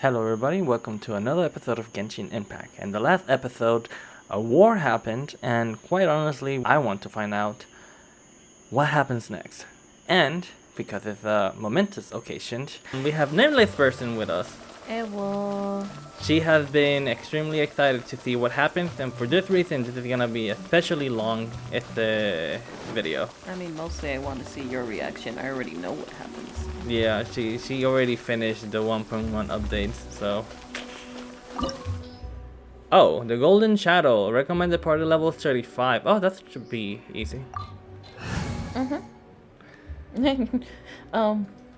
Hello everybody, welcome to another episode of Genshin Impact. In the last episode, a war happened, and quite honestly, I want to find out what happens next. And, because it's a momentous occasion, we have Nameless Person with us. Hello. She has been extremely excited to see what happens, and for this reason, this is gonna be especially long video. I mean, mostly I want to see your reaction. I already know what happens. Yeah, she already finished the 1.1 updates, so... Oh, the Golden Shadow. Recommended party level 35. Oh, that should be easy.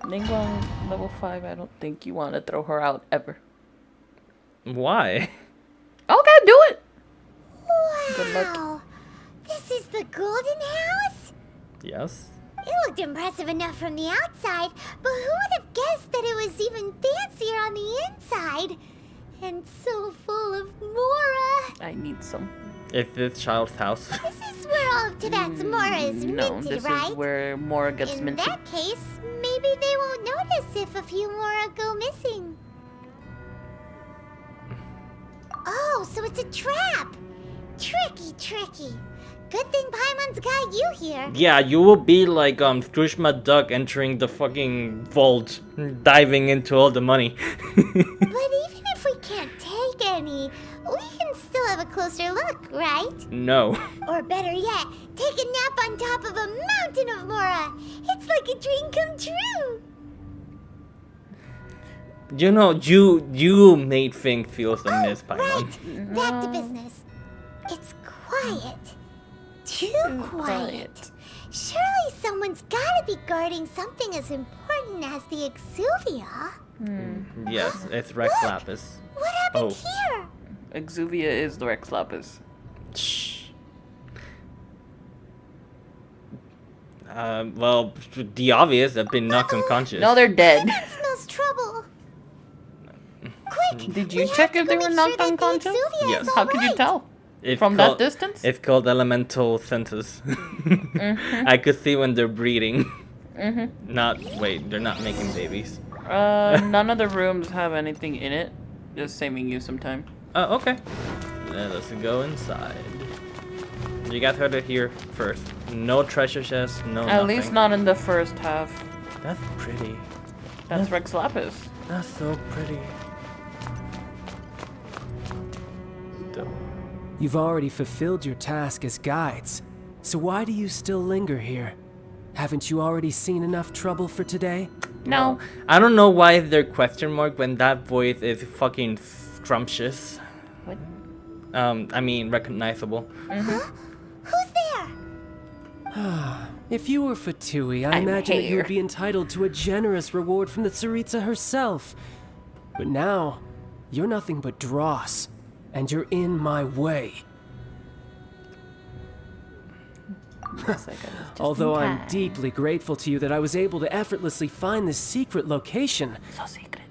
Ningguang level 5, I don't think you want to throw her out ever. Why? Okay, do it! Good luck. Wow! This is the Golden House? Yes. It looked impressive enough from the outside, but who would have guessed that it was even fancier on the inside? And so full of Mora. I need some. It's this child's house. This is where all of Tibet's Mora is No, minted, this right? is where Mora gets In minted. that case, maybe they won't notice if a few Mora go missing. Oh, so it's a trap! Tricky. Good thing Paimon's got you here. Yeah, you will be like Scrooge McDuck entering the fucking vault, diving into all the money. But even if we can't take any, we can still have a closer look, right? No. Or better yet, take a nap on top of a mountain of Mora. It's like a dream come true. You know, you made things feel amiss, Paimon. Right. Back to business. It's quiet. Too quiet. Surely someone's gotta be guarding something as important as the Exuvia. Yes, it's Rex Lapis. What happened Oh. here? Exuvia is the Rex Lapis. Shh. Well, the obvious, they've been knocked unconscious. No, they're dead. That smells trouble. Quick! Did we you have check to if go they were make knocked sure that the unconscious? Exuvia Yes. is all How could you right. tell? It's From called- that distance? It's called elemental senses. I could see when they're breeding. Wait, they're not making babies. None of the rooms have anything in it. Just saving you some time. Oh, okay. Then let's go inside. You guys heard it here first. No treasure chest, no At nothing. least not in the first half. That's pretty. That's Rex Lapis. That's so pretty. Dope. You've already fulfilled your task as guides, so why do you still linger here? Haven't you already seen enough trouble for today? No. I don't know why they're question mark when that voice is fucking scrumptious. What? I mean recognizable. Who's there? If you were Fatui, I I'm imagine that you here. would be entitled to a generous reward from the Tsaritsa herself. But now, you're nothing but dross, and you're in my way. Looks like I was just Although in I'm time. deeply grateful to you that I was able to effortlessly find this secret location, So secret.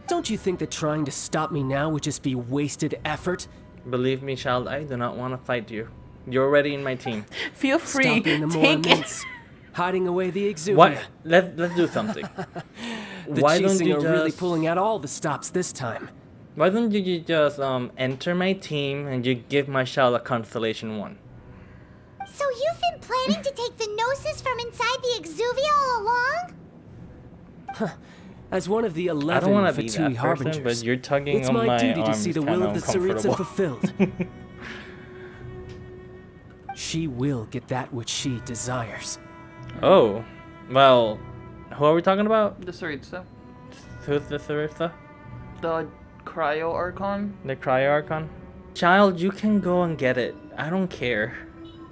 don't you think that trying to stop me now would just be wasted effort? Believe me, child, I do not want to fight you. You're already in my team. Feel free. Stopping the Mora Take it. mints, hiding away the Exuvia. What? Let's do something. The Why don't Chising you are just really pulling out all the stops this time. Why don't you just enter my team and you give my child a constellation 1? So you've been planning to take the Gnosis from inside the Exuvia all along? As one of the I don't 11 want to be Fatui that person, harbingers, but you're tugging it's on my my duty to arm. see It's the will kinda of the Tsaritsa uncomfortable. fulfilled. She will get that which she desires. Oh, well, who are we talking about? The Tsaritsa. Who's the Sarissa? The Cryo Archon. The Cryo-Archon? Child, you can go and get it. I don't care.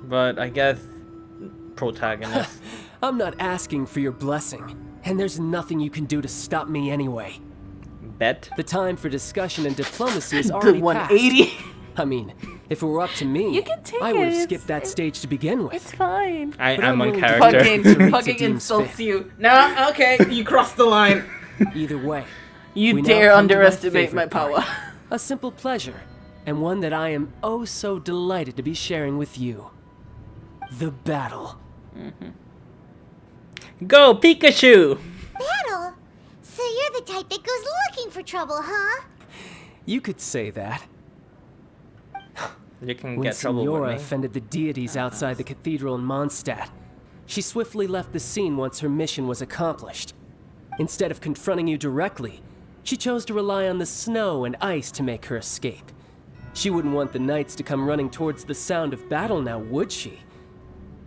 But I guess protagonist. I'm not asking for your blessing, and there's nothing you can do to stop me anyway. Bet. The time for discussion and diplomacy is The already 180. passed. I mean, if it were up to me, You can take I would it, have skipped that it's- stage to begin with. It's fine. But I'm I'm on willing to character. Tsaritsa Hugging, hugging deems insults fit. you. No, okay, you crossed the line. Either way, You we now dare come to my underestimate my favorite part. power. A simple pleasure, and one that I am oh so delighted to be sharing with you. The battle. Go, Pikachu! Battle? So you're the type that goes looking for trouble, huh? You could say that. You can When get trouble Signora with me. offended the deities outside the cathedral in Mondstadt, she swiftly left the scene once her mission was accomplished. Instead of confronting you directly, she chose to rely on the snow and ice to make her escape. She wouldn't want the knights to come running towards the sound of battle now, would she?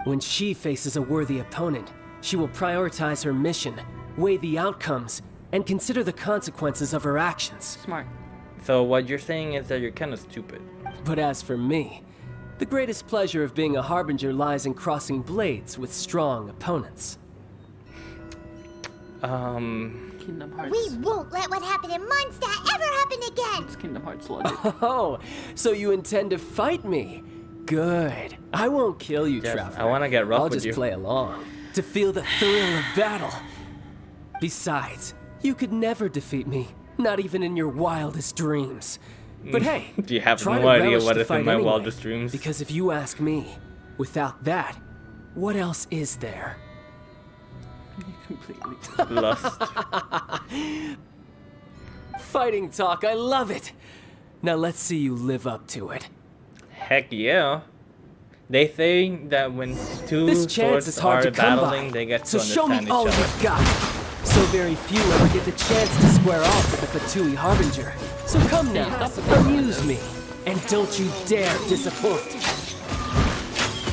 When she faces a worthy opponent, she will prioritize her mission, weigh the outcomes, and consider the consequences of her actions. Smart. So what you're saying is that you're kind of stupid. But as for me, the greatest pleasure of being a harbinger lies in crossing blades with strong opponents. Kingdom Hearts. We won't let what happened in Mondstadt ever happen again! It's Kingdom Hearts logic. Oh, so you intend to fight me? Good. I won't kill you, Yes, Traveler. I wanna get rough I'll with just you. play along, to feel the thrill of battle. Besides, you could never defeat me, not even in your wildest dreams. But hey, Do you have try no to idea relish what the is in fight my anyway, wildest dreams? Because if you ask me, without that, what else is there? Completely. Lust. Fighting talk, I love it! Now let's see you live up to it. Heck yeah. They say that when two This chance is swords hard are to come battling, by, they get so to show understand me each all other. you've got. So very few ever get the chance to square off with the Fatui Harbinger. So come now, amuse me, and don't you dare disappoint.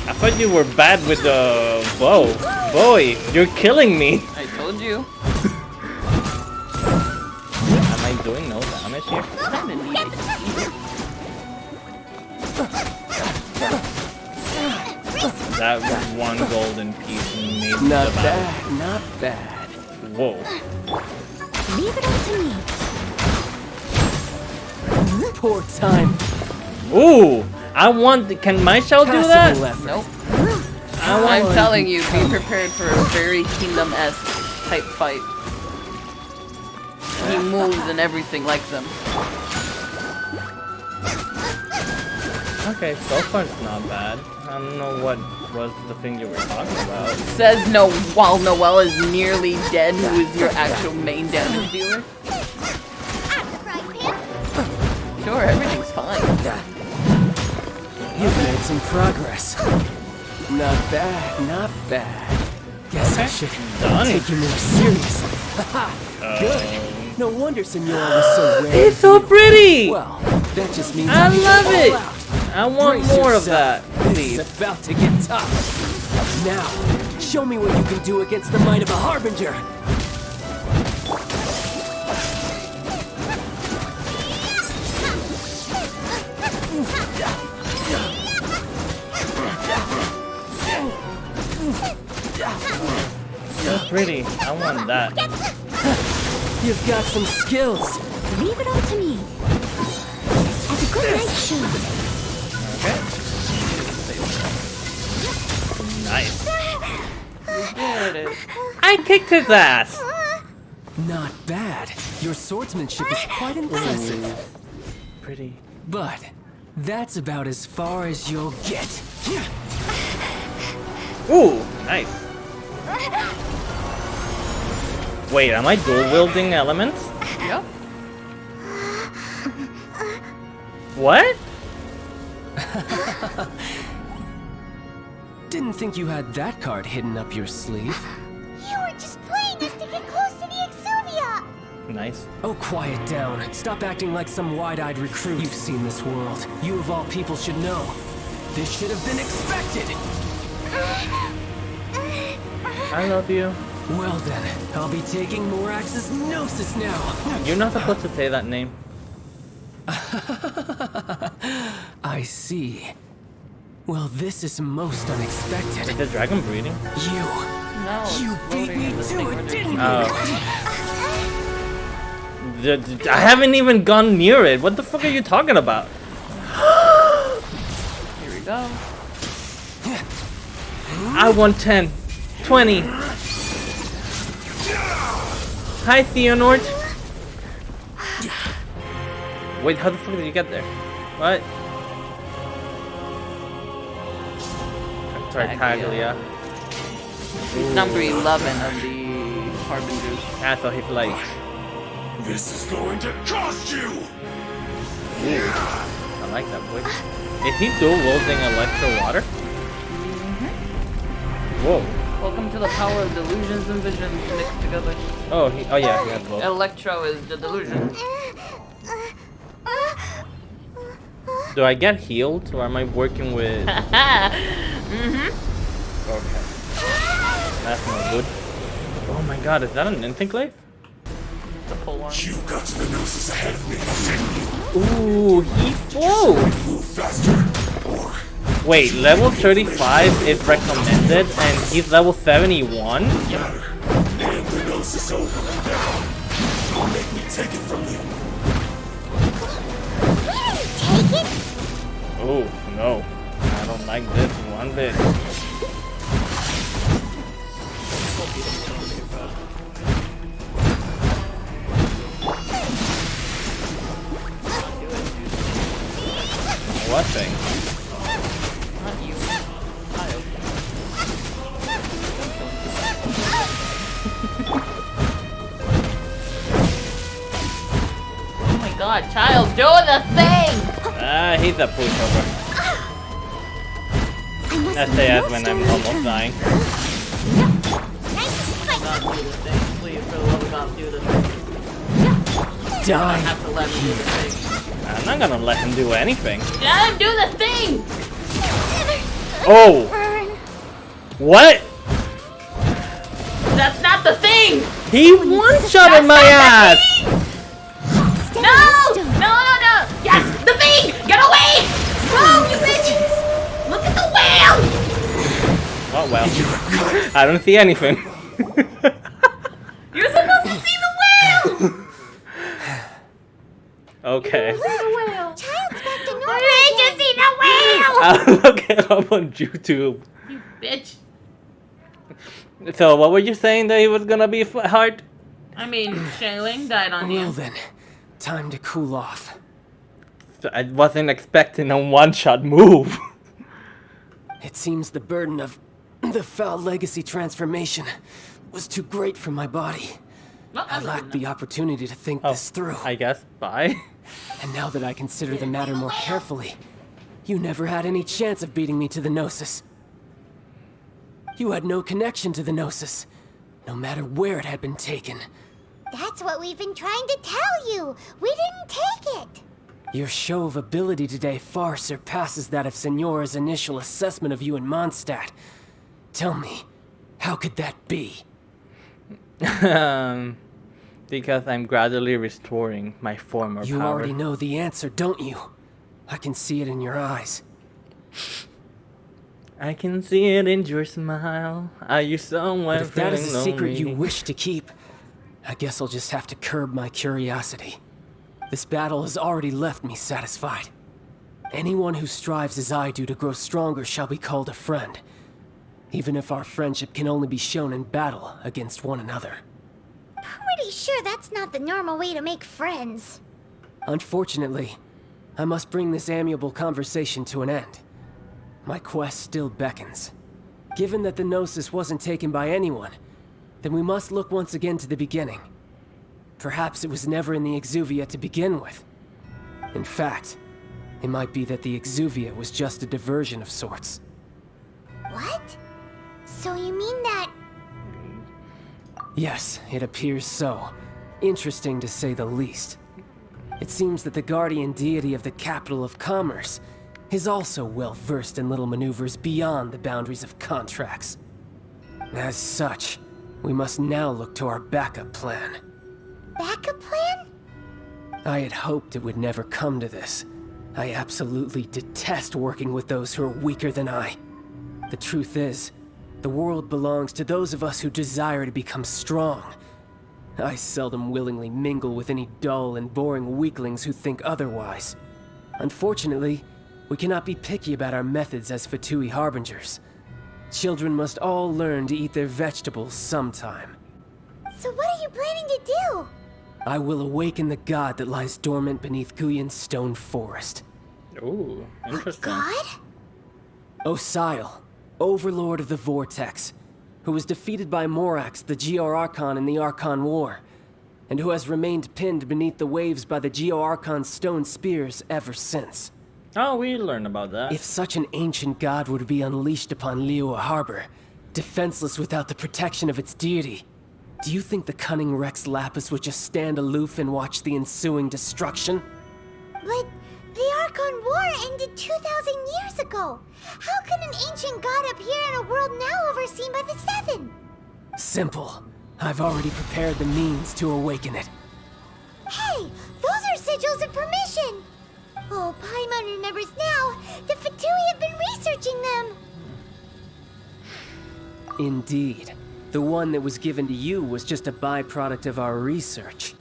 I thought you were bad with the bow. Boy, you're killing me. I told you. Am I doing no damage here? Kinda neat. That one golden piece made Not the battle. bad, not bad. Whoa. Leave it all to me. Poor time. Ooh! I want. Can my shell do that? Passable effort. Nope. I want. I'm telling you, be prepared for a very Kingdom-esque type fight. He moves and everything like them. Okay, so far it's not bad. I don't know what was the thing you were talking about. Says no while Noelle is nearly dead, who is your actual main damage dealer. I'm the frying pan. Sure, everything's fine. You've made some progress. Not bad, not bad. Guess I should Done. take you more seriously. Haha, good. No wonder Signora was so rare. It's so pretty! Well, that just means I can go love all it. out. I want Brace more of yourself. that, This is please. about to get tough. Now, show me what you can do against the might of a harbinger. So pretty. I want that. You've got some skills. Leave it all to me. As a good night should. Okay. Nice. There it is. I kicked his ass. Not bad. Your swordsmanship is quite impressive. Pretty. But that's about as far as you'll get. Ooh, nice. Wait, am I dual wielding elements? Yep. What? Didn't think you had that card hidden up your sleeve. You were just playing us to get close to the Exuvia. Nice. Oh, quiet down. Stop acting like some wide-eyed recruit. You've seen this world. You of all people should know. This should have been expected. I love you. Well then, I'll be taking Morax's Gnosis now. You're not supposed to say that name. I see. Well, this is most Is unexpected. the dragon breeding? You No. You it's beat floating me in the to thing it, where didn't there's- I haven't even gone near it. What the fuck are you talking about? Here we go. I want 10, 20. Hi, Theonort. Wait, how the fuck did you get there? What? Tartaglia. He's number 11 of the Harbingers. Ah, so he's like This is going to cost you! I like that voice. Is he dual wielding electro water? Whoa. Welcome to the power of delusions and visions mixed together. Oh, yeah, he has both. Electro is the delusion. Do I get healed, or am I working with... Mm-hmm. Okay. That's not good. Oh my god, is that an Intinclave? The pole arm. You got to the Gnosis ahead of me, didn't you? Ooh, he... Whoa! Move faster, or Wait, level 35 is recommended, and he's level 71? matter. Hand the Gnosis over now. Don't make me take it from you. Take it? Oh, no. I don't like this one bit. What thing? Not you. Oh my god, child, do the thing! Ah, he's a pushover. That's the ad when I'm almost dying. God, do the thing. Please, for the love of God, do the thing. I Die. have to let him do the thing. I'm not gonna let him do anything. Let him do the thing! Oh! What? That's not the thing! He one-shotted my ass! No! No! Yes! The thing! Get away! No, you bitches! Look at the whale! Oh well. I don't see anything. You're supposed to see the whale! Okay. The whale! Child's back to normal I need to again. see the whale! I'll look it up on YouTube. You bitch. So, what were you saying that he was gonna be hard? I mean, Shailing died on Well you. then, time to cool off. I wasn't expecting a one-shot move. It seems the burden of the foul legacy transformation was too great for my body. Well, I lacked the opportunity to think Oh, this through. I guess. Bye. And now that I consider the matter more carefully, you never had any chance of beating me to the Gnosis. You had no connection to the Gnosis, no matter where it had been taken. That's what we've been trying to tell you. We didn't take it. Your show of ability today far surpasses that of Signora's initial assessment of you in Mondstadt. Tell me, how could that be? Because I'm gradually restoring my former You power. already know the answer, don't you? I can see it in your eyes. I can see it in your smile. Are you somewhere But if that is a feeling secret you lonely? wish to keep, I guess I'll just have to curb my curiosity. This battle has already left me satisfied. Anyone who strives as I do to grow stronger shall be called a friend, even if our friendship can only be shown in battle against one another. Pretty sure that's not the normal way to make friends. Unfortunately, I must bring this amiable conversation to an end. My quest still beckons. Given that the Gnosis wasn't taken by anyone, then we must look once again to the beginning. Perhaps it was never in the Exuvia to begin with. In fact, it might be that the Exuvia was just a diversion of sorts. What? So you mean that... Yes, it appears so. Interesting to say the least. It seems that the guardian deity of the capital of commerce is also well versed in little maneuvers beyond the boundaries of contracts. As such, we must now look to our backup plan. backup plan? I had hoped it would never come to this. I absolutely detest working with those who are weaker than I. The truth is, the world belongs to those of us who desire to become strong. I seldom willingly mingle with any dull and boring weaklings who think otherwise. Unfortunately, we cannot be picky about our methods as Fatui Harbingers. Children must all learn to eat their vegetables sometime. So what are you planning to do? I will awaken the god that lies dormant beneath Guyon's stone forest. Ooh, interesting. God? Osial, overlord of the Vortex, who was defeated by Morax, the GR Archon in the Archon War. and who has remained pinned beneath the waves by the Geo-Archon's stone spears ever since. Oh, we learned about that. If such an ancient god were to be unleashed upon Liyue Harbor, defenseless without the protection of its deity, do you think the cunning Rex Lapis would just stand aloof and watch the ensuing destruction? But the Archon War ended 2,000 years ago. How can an ancient god appear in a world now overseen by the Seven? Simple. I've already prepared the means to awaken it. Hey, those are sigils of permission. Oh, Paimon remembers now. The Fatui have been researching them. Indeed. The one that was given to you was just a byproduct of our research.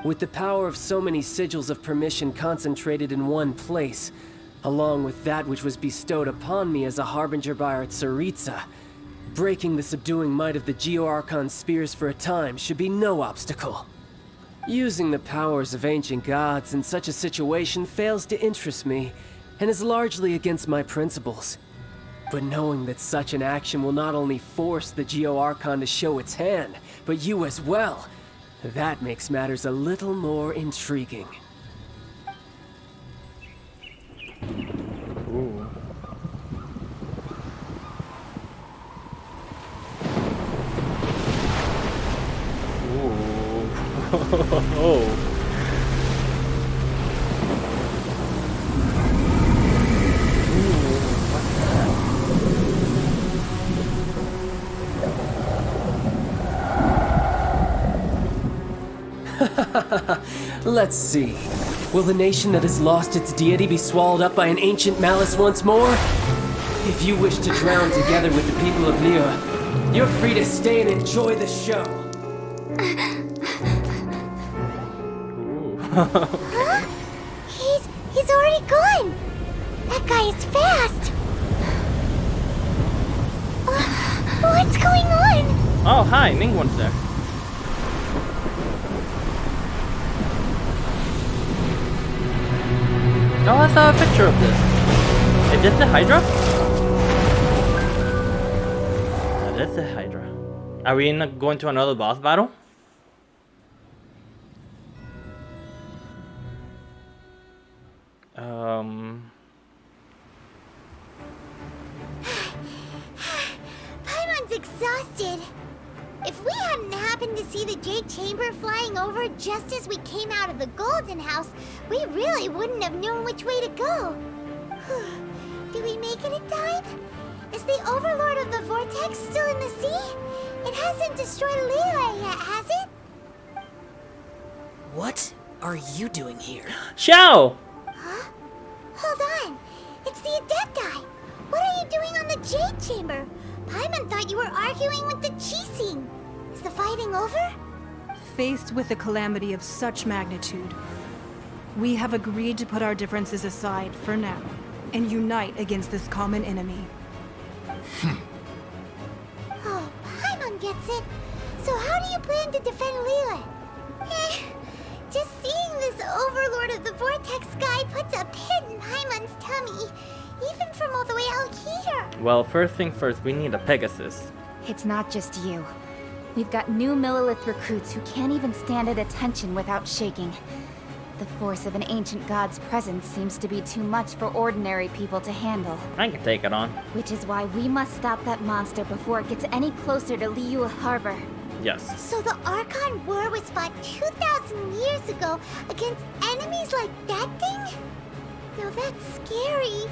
With the power of so many sigils of permission concentrated in one place, along with that which was bestowed upon me as a harbinger by our Tsaritsa, breaking the subduing might of the Geo-Archon spears for a time should be no obstacle. Using the powers of ancient gods in such a situation fails to interest me, and is largely against my principles. But knowing that such an action will not only force the Geo-Archon to show its hand, but you as well, that makes matters a little more intriguing. Ooh. Oh. Let's see. Will the nation that has lost its deity be swallowed up by an ancient malice once more? If you wish to drown together with the people of Liyue, you're free to stay and enjoy the show. Huh? He's already gone. That guy is fast. What's going on? Oh, hi, Ningguang's there. Oh, I saw a picture of this. Is this the Hydra? That is the Hydra. Are we going to another boss battle? Paimon's exhausted. If we hadn't happened to see the Jade Chamber flying over just as we came out of the Golden House, we really wouldn't have known which way to go. Do we make it in time? Is the Overlord of the Vortex still in the sea? It hasn't destroyed Liyue yet, has it? What are you doing here? Xiao! Huh? Hold on. It's the Adepti. What are you doing on the Jade Chamber? Paimon thought you were arguing with the Qixing. Is the fighting over? Faced with a calamity of such magnitude, we have agreed to put our differences aside for now and unite against this common enemy. Oh, Paimon gets it. So how do you plan to defend Liyue? Just seeing this Overlord of the Vortex guy puts a pit in Paimon's tummy, even from all the way out here. Well, first thing first, we need a Pegasus. It's not just you. We've got new Millilith recruits who can't even stand at attention without shaking. The force of an ancient god's presence seems to be too much for ordinary people to handle. I can take it on. Which is why we must stop that monster before it gets any closer to Liyue Harbor. Yes. So the Archon War was fought 2,000 years ago against enemies like that thing? Now that's scary.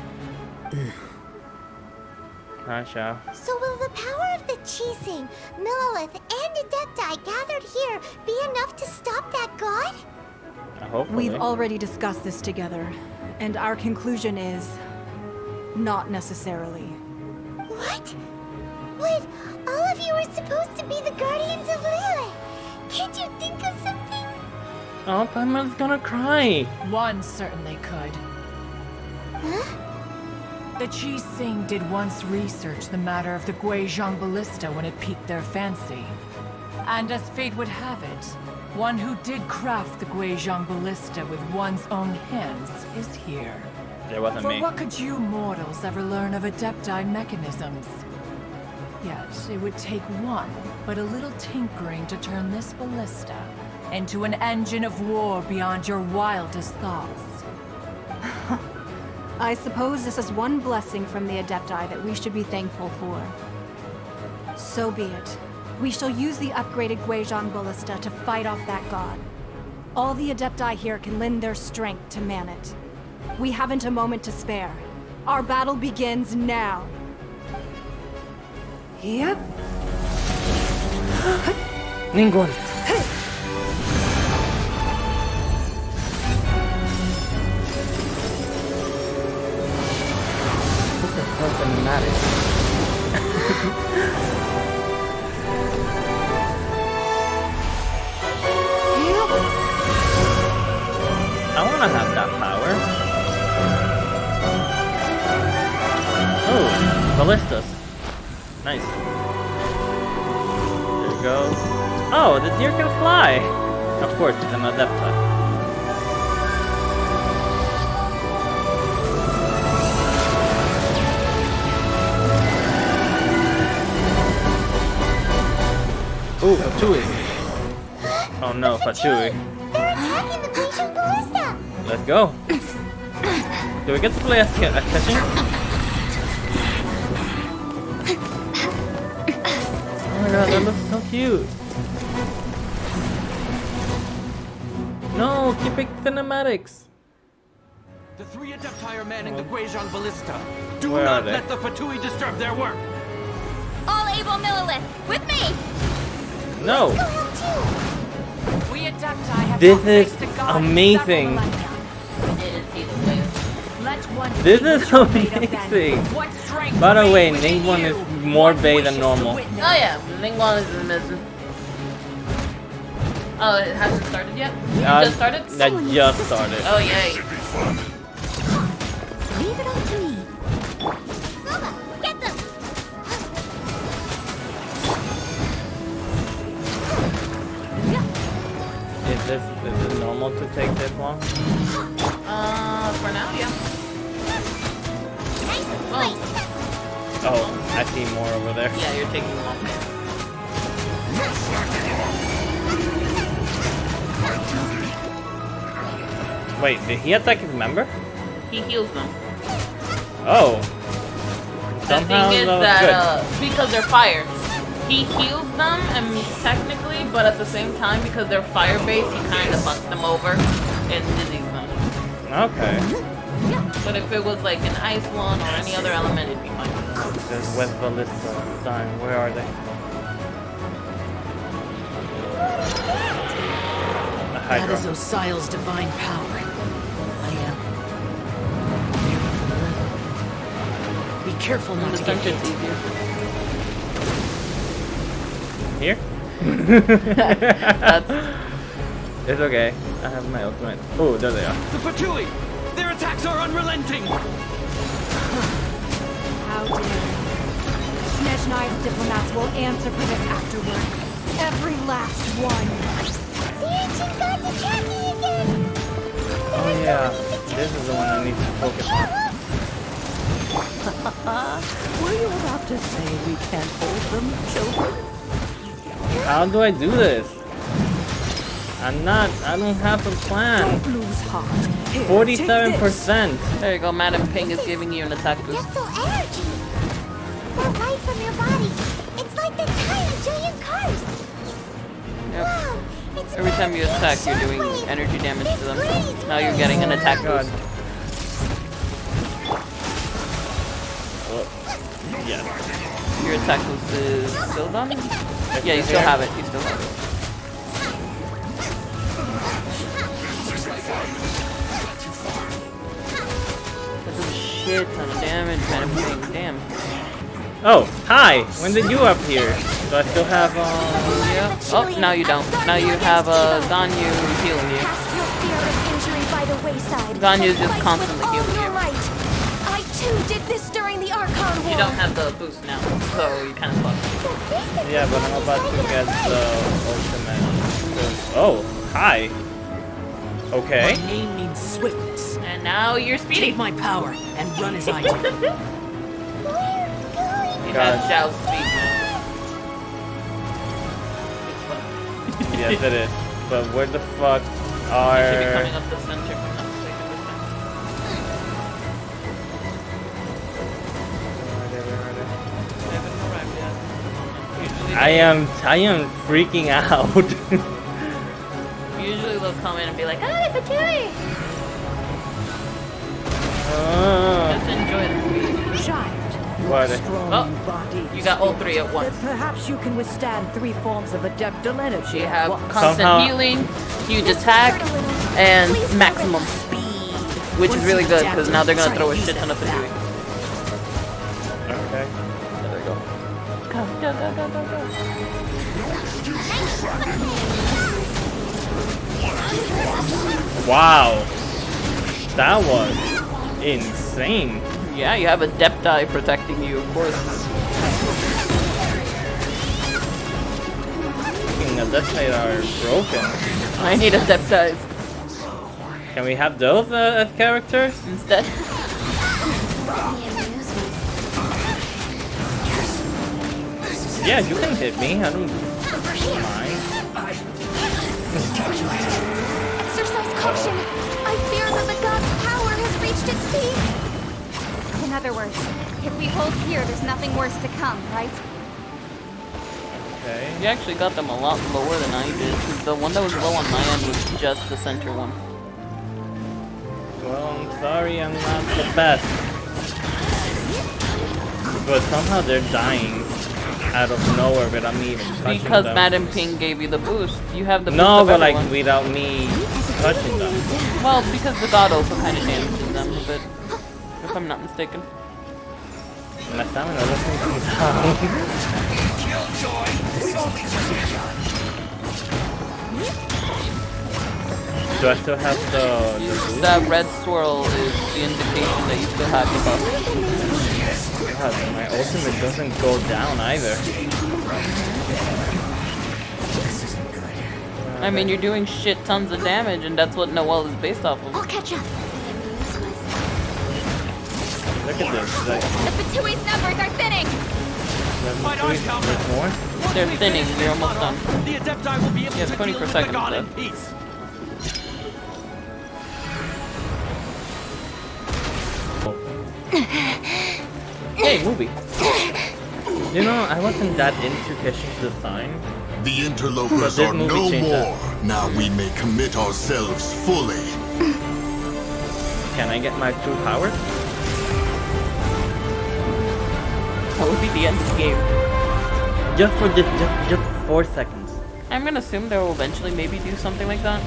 Hi, Xiao. So will the power of the Qixing, Millilith, and Adepti gathered here be enough to stop that god? Hopefully. We've already discussed this together, and our conclusion is not necessarily. What? But all of you are supposed to be the guardians of Liyue. Can't you think of something? Oh, Paimon's gonna cry. One certainly could. Huh? The Qixing did once research the matter of the Guizhong Ballista when it piqued their fancy. And as fate would have it, one who did craft the Guizhong Ballista with one's own hands is here. It wasn't For me. what could you mortals ever learn of Adepti mechanisms? Yet, it would take one, but a little tinkering to turn this ballista into an engine of war beyond your wildest thoughts. I suppose this is one blessing from the Adepti that we should be thankful for. So be it. We shall use the upgraded Guizhong Ballista to fight off that god. All the Adepti here can lend their strength to man it. We haven't a moment to spare. Our battle begins now. Yep. Ningguang. This is so cinematic. I wanna have that power. Oh, ballistas. Nice. There we go. Oh, the deer can fly! Of course, it's an Adepta. Ooh, Fatui. Oh no, Fatui. They're attacking the Genshin Ballista! Let's go. Do we get to play as catching? Oh my god, that looks so cute. No, keep it cinematics. The three Adepti are manning the Guizhong Ballista. Do Where are not they? let the Fatui disturb their work. All able Millilith, with me! No. We Adepti have This not is faced the god in amazing. several millennia. Let one This see is what you're made of then. amazing. What strength By the way, remains within Ningguang you. is more What Bay than wishes to normal. witness. Oh yeah, Ningguang is missing. Oh, it hasn't started yet? You just started? That just started. Oh yay. Leave it all to me. Mama, get them! Is it normal to take this long? For now, yeah. Nice and Oh, sweet. Oh, I see more over there. yeah, you're taking long. Wait, did he attack his member? He heals them. Oh. The Somehow thing is that was that, because they're fire, he heals them, and technically, but at the same time, because they're fire-based, he kind of fucks them over and dizzies them. good. Okay. But if it was like an ice one or any other element, it'd be fine. There's West Ballista. Dying. Where are they? The That Hydra. is Osial's divine power. I am. Be careful not The to get punch is hit. easier. Here? It's okay. I have my ultimate. Oh, there they are. The Fatui! Their attacks are unrelenting! How dare you? Snezhnai's diplomats will answer for this afterward. Every last one. The ancient god's attacking again! Oh yeah. This is the one I need to focus on. Were you about to say we can't hold them, children? How do I do this? I don't have a plan. Don't lose heart. Here, 47%. There you go, Madam Ping is giving you an attack boost. Gentle energy! They're right from your body. It's like the tiny giant cars. Yep. Wow, it's Every time you attack, you're doing shockwave. energy damage to them. It's Now you're getting an attack God. boost. Oh, yes. Your attack boost is still done? Yeah, you still have it. You still have it. That's a shit ton of damage, Madam Ping. Damn. Oh, hi! When did you appear? Do I still have, Yeah. Oh, now you don't. Now you have Ganyu healing you. Cast your fear of injury by the wayside. Ganyu's just Fight constantly with all healing your you. might. I too did this during the Archon War. You don't have the boost now, so you kind of fucked. Yeah, but I'm about to get the ultimate. Oh, hi. Okay. My name means swiftness. And now you're speedy. Take my power and run as I do. You God. have Xiao's speed now. Yes, it is. but where the fuck Should be are... coming up the center, if I'm not mistaken, this time. They haven't arrived yet. Usually I am freaking out. usually they'll come in and be like, ah, it's a Chewie! Just enjoy the speed. Child, What? strong Oh, body. you got all three at once. Perhaps you can withstand 3 forms of adeptal energy. You at have once. constant Somehow- healing, huge attack, and maximum speed. Which is really good, because now they're gonna throw a shit ton of into you. Okay. There we go. Go, go, go, go, go, go. Wow. That was insane. Yeah, you have a Adepti protecting you, of course. Fucking Adepti are broken. I need Adeptis Can we have those as characters? instead. Yeah, you can hit me. I don't mind. Exercise caution! I fear that the god's power has reached its peak! In other words, if we hold here, there's nothing worse to come, right? Okay. You actually got them a lot lower than I did, 'cause the one that was low on my end was just the center one. Well, I'm sorry, I'm not the best. But somehow they're dying out of nowhere without me even touching Because them. Madam Ping gave you the boost. You have the boost No, of but like everyone. without me touching them. Well, because the god also kind of damages them a bit, if I'm not mistaken. My stamina doesn't come down. Do I still have the boost? That red swirl is the indication that you still have the buff. God, my ultimate doesn't go down either. I mean, you're doing shit tons of damage, and that's what Noelle is based off I'll of. catch up. Look at this. Like, The Fatui's numbers are thinning! there's more? They're thinning, you're almost done. The Adepti will be able Yeah, to 20 deal per with second the god is in dead. peace. Hey, movie. You know, I wasn't that into Genshin Design. The But interlopers this are movie no changed that. more. Now we may commit ourselves fully. Can I get my true powers? That would be the end of the game. Just for just 4 seconds. I'm gonna assume they will eventually maybe do something like that.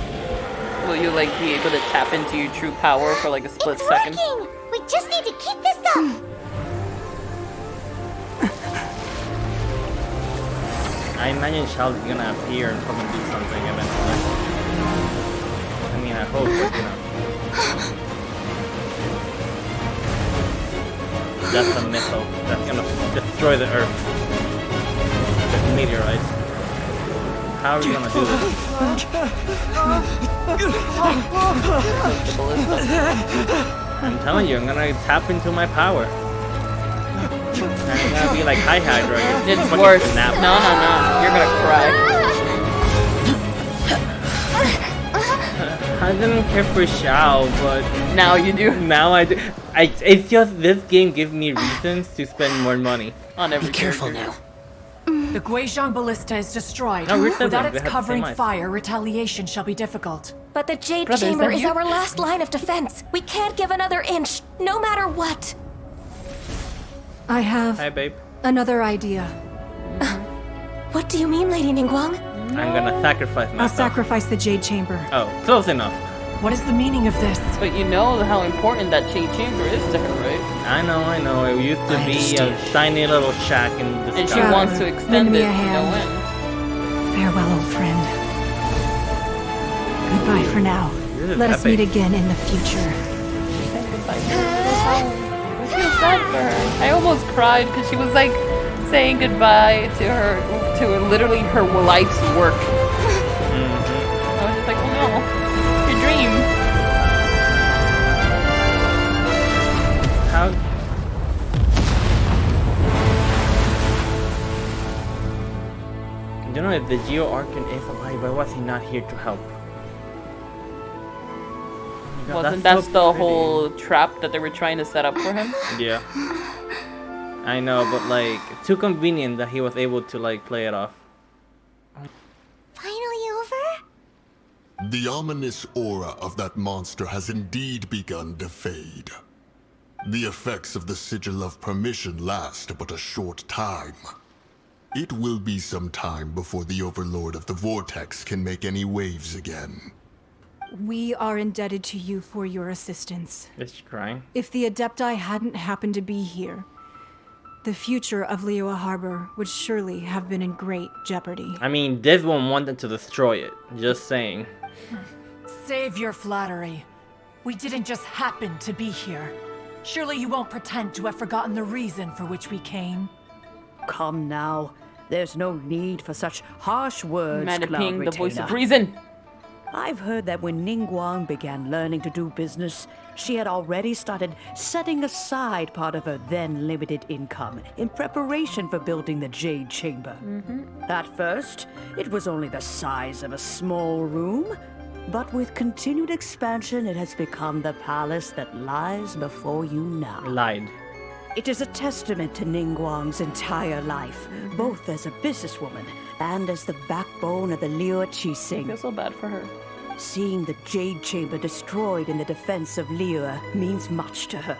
Will you like be able to tap into your true power for like a split It's second? working! We just need to keep this up! I imagine Charles is gonna appear and probably do something eventually. I mean, I hope, but, you know. That's a missile. That's gonna destroy the Earth. The meteorite. How are we gonna do this? The ballista. I'm telling you, I'm gonna tap into my power. And I'm gonna be like, hi Hydra. you It's fucking worse. snap. No, no, no. You're gonna cry. I didn't care for Shao, but Now you do. now I do. It's just this game gives me reasons to spend more money. On every character. The Guizhong Ballista is destroyed. No, we're siblings. Without We its have the covering same eyes. fire, retaliation shall be difficult. But the Jade Brother, is Chamber that is you? our last line of defense. We can't give another inch, no matter what. I have Hi, babe. another idea. What do you mean, Lady Ningguang? I'm gonna sacrifice I'll myself. sacrifice the Jade Chamber. Oh, close enough. What is the meaning of this? But you know how important that Jade Chamber is to her, right? I know. It used to I be a understand. tiny little shack in the And she sky. wants to Lend extend me it a to no hand. end. Farewell, old friend. Goodbye for now. This is Let us epic. meet again in the future. I feel sad for her. I almost cried because she was like saying goodbye to literally her life's work. I was just like, oh no, your dream. How? You know, if the Geo Archon is alive, why was he not here to help? God, Wasn't that's that so the pretty. whole trap that they were trying to set up for him? Yeah. I know, but like, too convenient that he was able to like play it off. Finally over? The ominous aura of that monster has indeed begun to fade. The effects of the Sigil of Permission last but a short time. It will be some time before the Overlord of the Vortex can make any waves again. We are indebted to you for your assistance. Is she crying? If the Adepti hadn't happened to be here, the future of Liyue Harbor would surely have been in great jeopardy. I mean, this one wanted to destroy it. Just saying. Save your flattery. We didn't just happen to be here. Surely you won't pretend to have forgotten the reason for which we came. Come now. There's no need for such harsh words, Cloud Maniping the voice of Retainer. reason. I've heard that when Ningguang began learning to do business, she had already started setting aside part of her then limited income in preparation for building the Jade Chamber. At first, it was only the size of a small room, but with continued expansion, it has become the palace that lies before you now. Lied. It is a testament to Ningguang's entire life, both as a businesswoman and as the backbone of the Liyue I Qixing. feel so bad for her. Seeing the Jade Chamber destroyed in the defense of Liyue means much to her.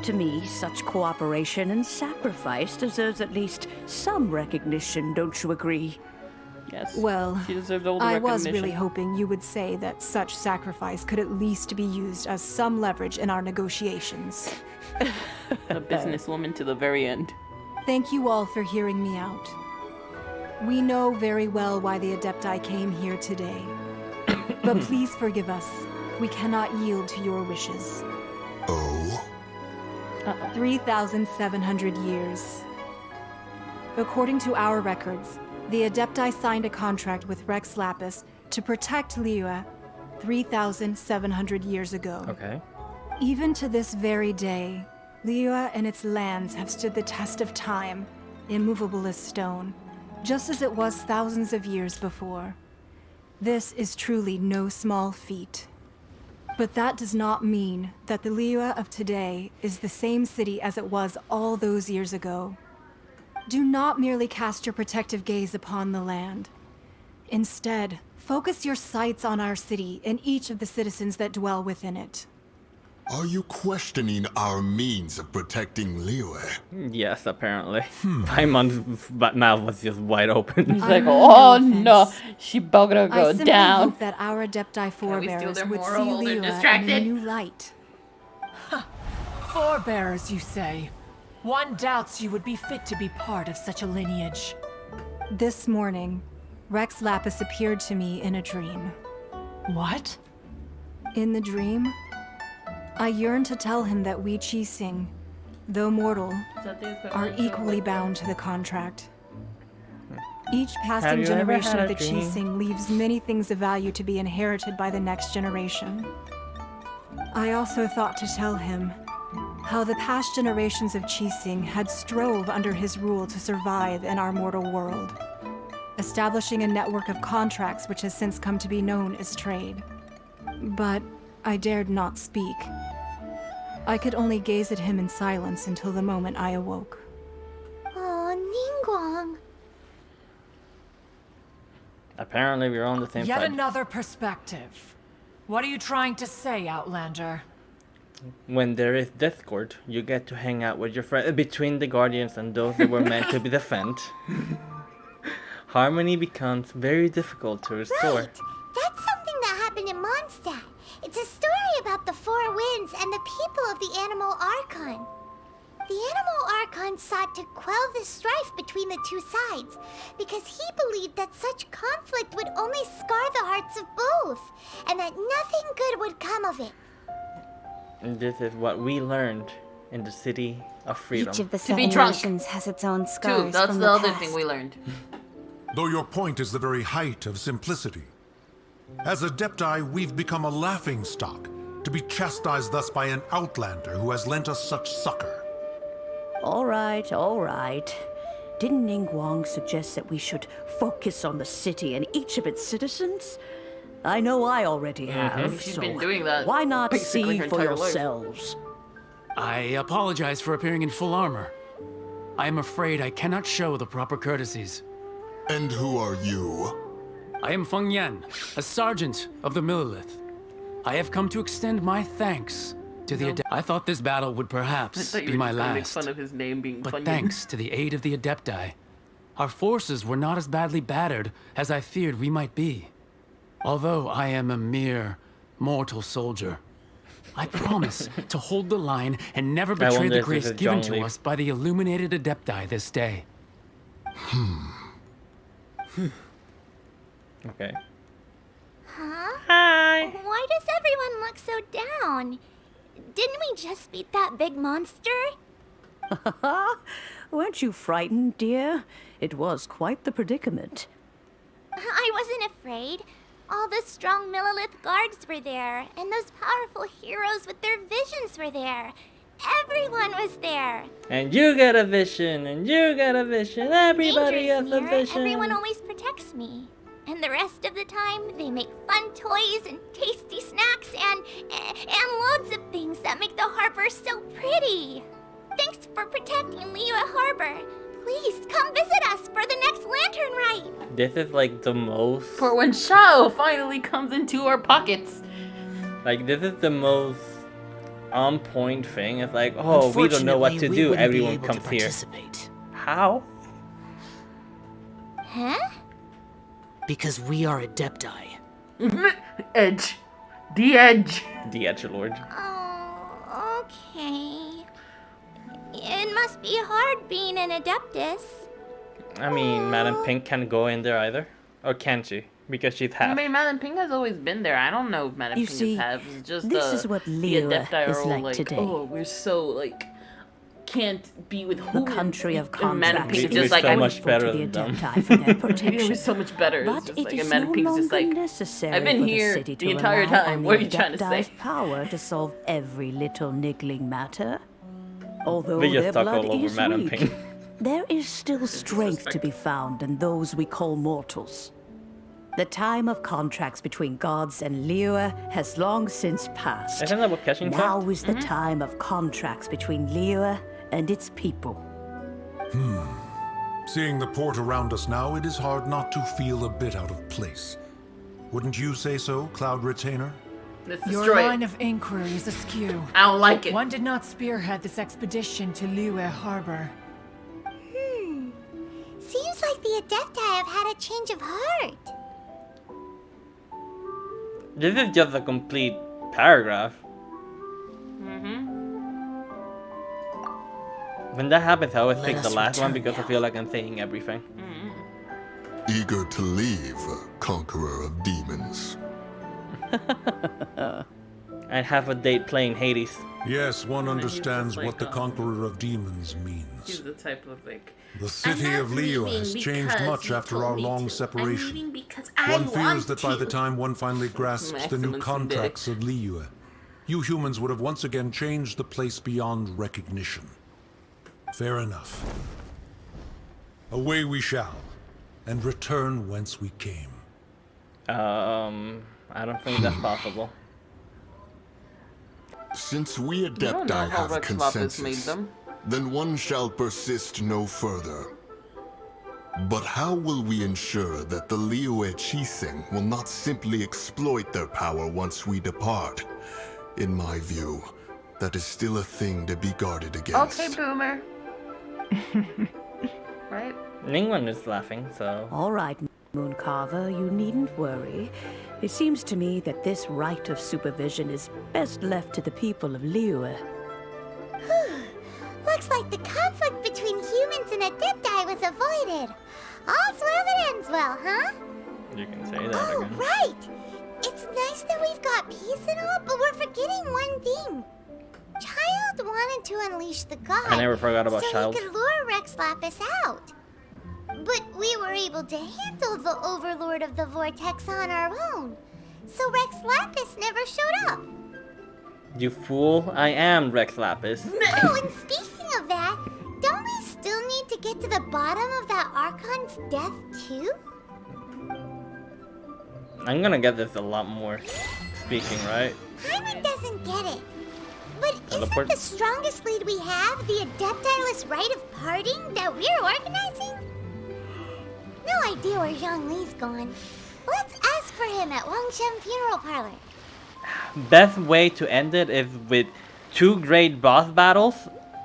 To me, such cooperation and sacrifice deserves at least some recognition, don't you agree? Yes. Well, she deserved all the I was recognition. really hoping you would say that such sacrifice could at least be used as some leverage in our negotiations. A businesswoman to the very end. Thank you all for hearing me out. We know very well why the Adepti came here today. But please forgive us. We cannot yield to your wishes. Oh? 3,700 years. According to our records, the Adepti signed a contract with Rex Lapis to protect Liyue 3,700 years ago. Okay. Even to this very day, Liyue and its lands have stood the test of time, immovable as stone, just as it was thousands of years before. This is truly no small feat. But that does not mean that the Liyue of today is the same city as it was all those years ago. Do not merely cast your protective gaze upon the land. Instead, focus your sights on our city and each of the citizens that dwell within it. Are you questioning our means of protecting Liyue? Yes, apparently. Paimon's mouth was just wide open. He's I like, mean, oh no no, offense. she better I go simply down. hope that our Adepti we steal forebears their would see moral? They're Liyue in a distracted. new light. Forebears, you say? One doubts you would be fit to be part of such a lineage. This morning, Rex Lapis appeared to me in a dream. What? In the dream, I yearned to tell him that we Qixing, though mortal, are equally bound to the contract. Each Have passing you ever generation had of the a dream? Qixing leaves many things of value to be inherited by the next generation. I also thought to tell him how the past generations of Qixing had strove under his rule to survive in our mortal world, establishing a network of contracts which has since come to be known as trade. But I dared not speak. I could only gaze at him in silence until the moment I awoke. Oh, Ningguang. Apparently, we're on the same Yet side. another perspective. What are you trying to say, Outlander? When there is discord, you get to hang out with your friends between the guardians and those that were meant to be defend. Harmony becomes very difficult to restore. Right. That's something that happened in Mondstadt. It's a story about the Four Winds and the people of the Animal Archon. The Animal Archon sought to quell the strife between the two sides because he believed that such conflict would only scar the hearts of both, and that nothing good would come of it. And this is what we learned in the City of Freedom. Each of the To be seven drunk. nations has its own Too, scars that's from the the other past. thing we learned. Though your point is the very height of simplicity. As Adepti, we've become a laughingstock, to be chastised thus by an outlander who has lent us such succor. All right, all right. didn't Ningguang suggest that we should focus on the city and each of its citizens? I know I already have, She's so been doing that why not basically see her for entire life. yourselves? I apologize for appearing in full armor. I am afraid I cannot show the proper courtesies. And who are you? I am Feng Yan, a sergeant of the Millilith. I have come to extend my thanks to the I thought this battle would perhaps be my last. Make fun of his name being But Funyun. thanks to the aid of the Adepti, our forces were not as badly battered as I feared we might be. Although I am a mere mortal soldier, I promise to hold the line and never betray wonder the if grace this is given John to Lee. us by the illuminated Adepti this day. Okay. Huh? Hi. Why does everyone look so down? Didn't we just beat that big monster? Weren't you frightened, dear? It was quite the predicament. I wasn't afraid. All the strong Millilith guards were there, and those powerful heroes with their visions were there. Everyone was there. And you get a vision, and you get a vision. Everybody Danger's gets a near, vision. everyone always protects me. And the rest of the time, they make fun toys and tasty snacks and loads of things that make the harbor so pretty. Thanks for protecting Liyue Harbor. Please come visit us for the next lantern ride. This is like the most. For when Shao finally comes into our pockets. Like, this is the most on point thing. It's like, oh, we don't know what to do. Everyone comes here. How? Huh? Because we are Adepti. Edge. The Edge. The Edgelord. Oh, okay. It must be hard being an Adeptus. I mean, Madam Pink can't go in there either. Or can she? Because she's I half. mean, Madam Pink has always been there. I don't know if Madam You Pink see, is half. It's just this is what the Liyue Adepti is are all like like, today. oh, we're so like can't be with The who? country of And Madam contracts Pink is We're just like, so I'm much better to the than them. Adepti for their Maybe protection. we're so much better. It's But just it like, is and Madam no Pink is just longer like, necessary I've been for here the city the to entire rely time. on What are the you trying to say? Adepti's power to solve every little niggling matter. Although We just their talk blood all over is Madam weak, Pink. there is still strength to be found in those we call mortals. The time of contracts between gods and Liyue has long since passed. Isn't that what catching Now for? is the time of contracts between Liyue and its people. Seeing the port around us now, it is hard not to feel a bit out of place. Wouldn't you say so, Cloud Retainer? Let's Your destroy line it. of inquiry is askew. I don't like it. One did not spearhead this expedition to Liyue Harbor. Seems like the Adepti have had a change of heart. This is just a complete paragraph. When that happens, I always Let pick the us last one return because I now. feel like I'm saying everything. Eager to leave, conqueror of demons. And have a date playing Hades. Yes, one And he's just understands like, what the conqueror of demons He's means. the type of like. The city of Liyue has changed much after our long separation. Because One fears that by the time one finally grasps the new Maximus contracts of Liyue, you humans would have once again changed the place beyond recognition. Fair enough. Away we shall, and return whence we came. I don't think that's possible. Since we I don't know Adepti how have Rex Lapis made consensus, them. then one shall persist no further. But how will we ensure that the Liyue Chiseng will not simply exploit their power once we depart? In my view, that is still a thing to be guarded against. Okay, Boomer. Right? Ningguang is laughing, so. All right, Mooncarver, you needn't worry. It seems to me that this right of supervision is best left to the people of Liyue. Looks like the conflict between humans and Adepti was avoided. All's well that ends well, huh? You can say that Oh, again. right! It's nice that we've got peace and all, but we're forgetting one thing. Child wanted to unleash the god. I never forgot about so Child. he could lure Rex Lapis out. But we were able to handle the Overlord of the Vortex on our own. So Rex Lapis never showed up. You fool, I am Rex Lapis. Oh, and speaking of that, don't we still need to get to the bottom of that Archon's death too? I'm gonna get this a lot more speaking, right? Paimon doesn't get it. But Teleport. isn't the strongest lead we have the Adeptiless Rite of Parting that we're organizing? No idea where Zhongli's gone. Let's ask for him at Wangshen Funeral Parlor. Best way to end it is with 2 great boss battles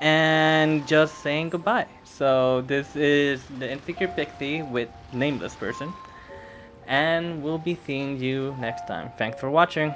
and just saying goodbye. So this is the Insecure Pixie with Nameless Person, and we'll be seeing you next time. Thanks for watching.